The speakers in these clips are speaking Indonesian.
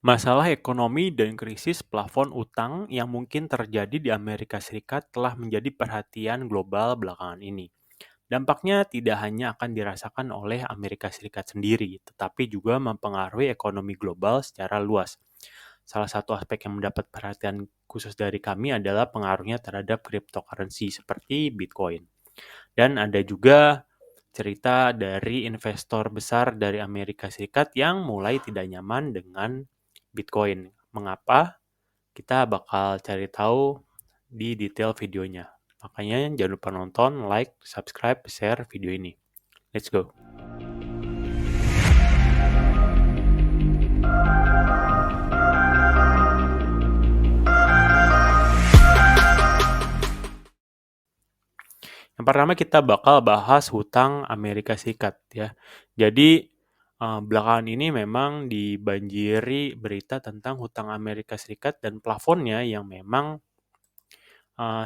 Masalah ekonomi dan krisis plafon utang yang mungkin terjadi di Amerika Serikat telah menjadi perhatian global belakangan ini. Dampaknya tidak hanya akan dirasakan oleh Amerika Serikat sendiri, tetapi juga mempengaruhi ekonomi global secara luas. Salah satu aspek yang mendapat perhatian khusus dari kami adalah pengaruhnya terhadap cryptocurrency seperti Bitcoin. Dan ada juga cerita dari investor besar dari Amerika Serikat yang mulai tidak nyaman dengan Bitcoin. Mengapa? Kita bakal cari tahu di detail videonya. Makanya jangan lupa nonton, like, subscribe, share video ini. Let's go. Yang pertama kita bakal bahas hutang Amerika Serikat ya. Jadi belakangan ini memang dibanjiri berita tentang hutang Amerika Serikat dan plafonnya yang memang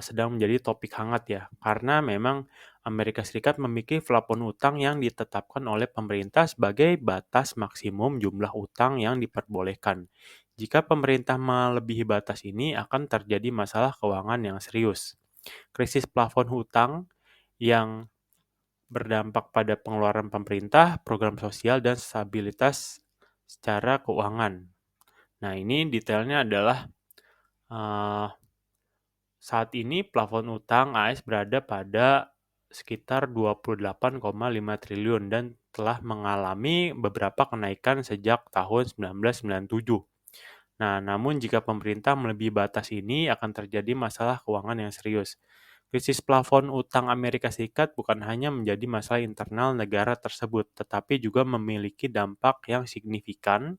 sedang menjadi topik hangat ya. Karena memang Amerika Serikat memiliki plafon utang yang ditetapkan oleh pemerintah sebagai batas maksimum jumlah utang yang diperbolehkan. Jika pemerintah melebihi batas ini akan terjadi masalah keuangan yang serius. Krisis plafon hutang yang berdampak pada pengeluaran pemerintah, program sosial, dan stabilitas secara keuangan. Nah, ini detailnya adalah uh, saat ini plafon utang AS berada pada sekitar 28,5 triliun dan telah mengalami beberapa kenaikan sejak tahun 1997. Nah, namun jika pemerintah melebihi batas ini akan terjadi masalah keuangan yang serius. Krisis plafon utang Amerika Serikat bukan hanya menjadi masalah internal negara tersebut, tetapi juga memiliki dampak yang signifikan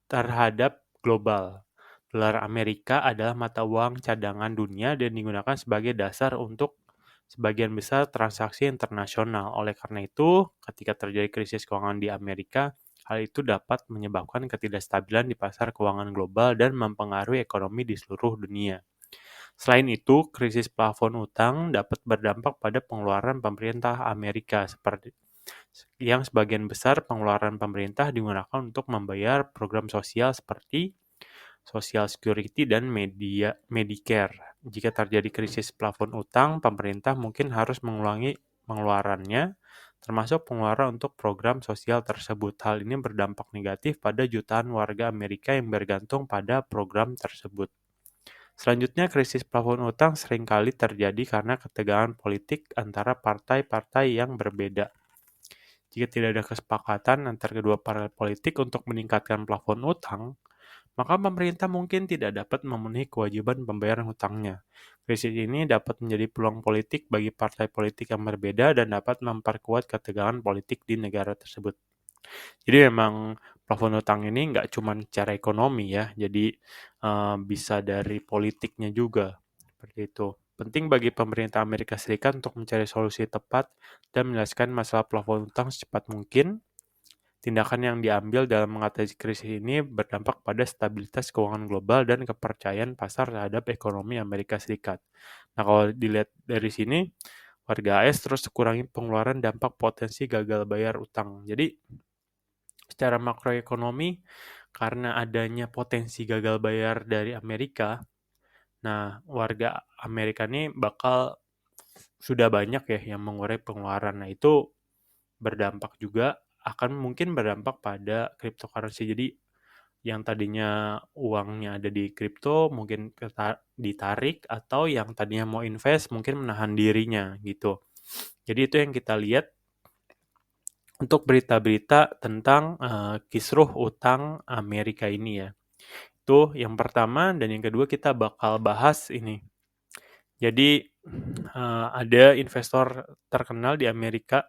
terhadap global. Dolar Amerika adalah mata uang cadangan dunia dan digunakan sebagai dasar untuk sebagian besar transaksi internasional. Oleh karena itu, ketika terjadi krisis keuangan di Amerika, hal itu dapat menyebabkan ketidakstabilan di pasar keuangan global dan mempengaruhi ekonomi di seluruh dunia. Selain itu, krisis plafon utang dapat berdampak pada pengeluaran pemerintah Amerika seperti yang sebagian besar pengeluaran pemerintah digunakan untuk membayar program sosial seperti Social Security dan Medicare. Jika terjadi krisis plafon utang, pemerintah mungkin harus mengulangi pengeluarannya, termasuk pengeluaran untuk program sosial tersebut. Hal ini berdampak negatif pada jutaan warga Amerika yang bergantung pada program tersebut. Selanjutnya, krisis plafon utang seringkali terjadi karena ketegangan politik antara partai-partai yang berbeda. Jika tidak ada kesepakatan antara kedua partai politik untuk meningkatkan plafon utang, maka pemerintah mungkin tidak dapat memenuhi kewajiban pembayaran hutangnya. Krisis ini dapat menjadi peluang politik bagi partai politik yang berbeda dan dapat memperkuat ketegangan politik di negara tersebut. Jadi memang plafon hutang ini nggak cuma secara ekonomi ya, jadi bisa dari politiknya juga, seperti itu. Penting bagi pemerintah Amerika Serikat untuk mencari solusi tepat dan menyelesaikan masalah plafon hutang secepat mungkin. Tindakan yang diambil dalam mengatasi krisis ini berdampak pada stabilitas keuangan global dan kepercayaan pasar terhadap ekonomi Amerika Serikat. Nah, kalau dilihat dari sini, warga AS terus kurangi pengeluaran dampak potensi gagal bayar utang. Jadi, secara makroekonomi, karena adanya potensi gagal bayar dari Amerika, nah warga Amerika ini bakal sudah banyak ya yang mengurangi pengeluaran. Nah, itu berdampak juga akan mungkin berdampak pada cryptocurrency. Jadi yang tadinya uangnya ada di kripto mungkin ditarik atau yang tadinya mau invest mungkin menahan dirinya gitu. Jadi itu yang kita lihat untuk berita-berita tentang kisruh utang Amerika ini ya. Itu yang pertama dan yang kedua kita bakal bahas ini. Jadi ada investor terkenal di Amerika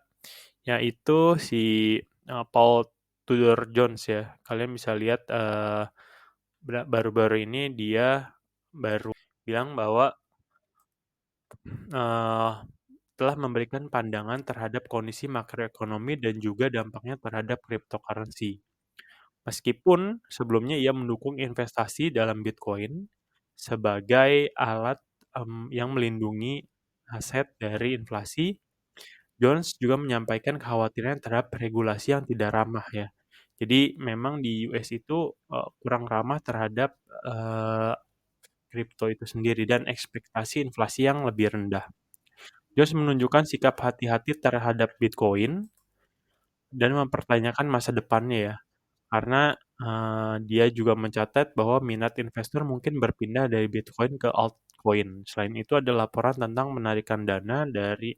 yaitu si Paul Tudor Jones ya. Kalian bisa lihat baru-baru ini dia baru bilang bahwa uh, telah memberikan pandangan terhadap kondisi makroekonomi dan juga dampaknya terhadap cryptocurrency. Meskipun sebelumnya ia mendukung investasi dalam Bitcoin sebagai alat yang melindungi aset dari inflasi, Jones juga menyampaikan kekhawatiran terhadap regulasi yang tidak ramah ya. Jadi memang di US itu kurang ramah terhadap eh, kripto itu sendiri dan ekspektasi inflasi yang lebih rendah. Jones menunjukkan sikap hati-hati terhadap Bitcoin dan mempertanyakan masa depannya ya, karena dia juga mencatat bahwa minat investor mungkin berpindah dari Bitcoin ke altcoin. Selain itu ada laporan tentang menarikan dana dari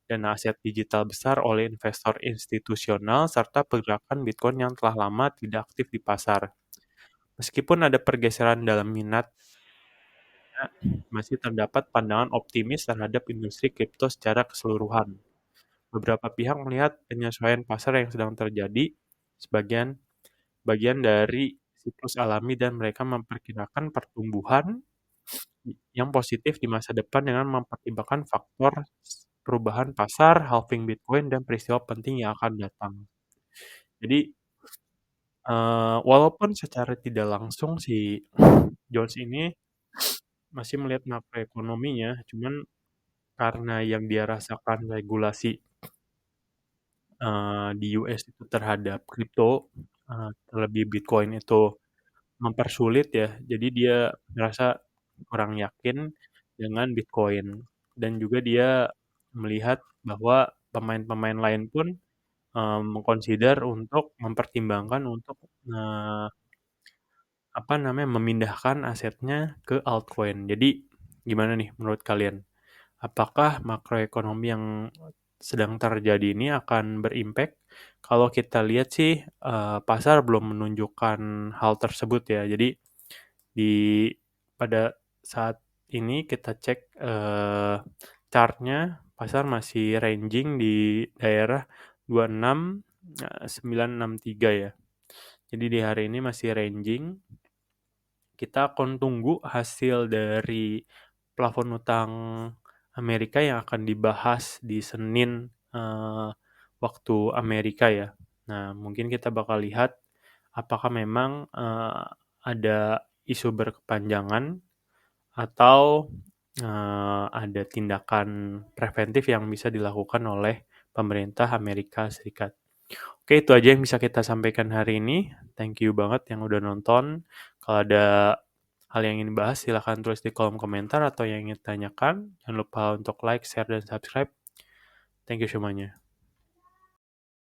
dana aset digital besar oleh investor institusional serta pergerakan Bitcoin yang telah lama tidak aktif di pasar. Meskipun ada pergeseran dalam minat, masih terdapat pandangan optimis terhadap industri kripto secara keseluruhan. Beberapa pihak melihat penyesuaian pasar yang sedang terjadi sebagian bagian dari siklus alami dan mereka memperkirakan pertumbuhan yang positif di masa depan dengan mempertimbangkan faktor perubahan pasar, halving Bitcoin, dan peristiwa penting yang akan datang. Jadi, walaupun secara tidak langsung si Jones ini masih melihat makroekonominya, cuman karena yang dia rasakan regulasi di US itu terhadap kripto, terlebih Bitcoin itu mempersulit ya, jadi dia merasa kurang yakin dengan Bitcoin. Dan juga dia melihat bahwa pemain-pemain lain pun mengconsider untuk mempertimbangkan untuk apa namanya memindahkan asetnya ke altcoin. Jadi gimana nih menurut kalian? Apakah makroekonomi yang sedang terjadi ini akan berimpact? Kalau kita lihat sih pasar belum menunjukkan hal tersebut ya. Jadi di pada saat ini kita cek chartnya pasar masih ranging di daerah 26.963 ya. Jadi di hari ini masih ranging. Kita akan tunggu hasil dari plafon utang Amerika yang akan dibahas di Senin waktu Amerika ya. Nah, mungkin kita bakal lihat apakah memang ada isu berkepanjangan atau ada tindakan preventif yang bisa dilakukan oleh pemerintah Amerika Serikat. Oke, itu aja yang bisa kita sampaikan hari ini. Thank you banget yang udah nonton. Kalau ada hal yang ingin dibahas, silahkan tulis di kolom komentar atau yang ingin ditanyakan. Jangan lupa untuk like, share, dan subscribe. Thank you semuanya.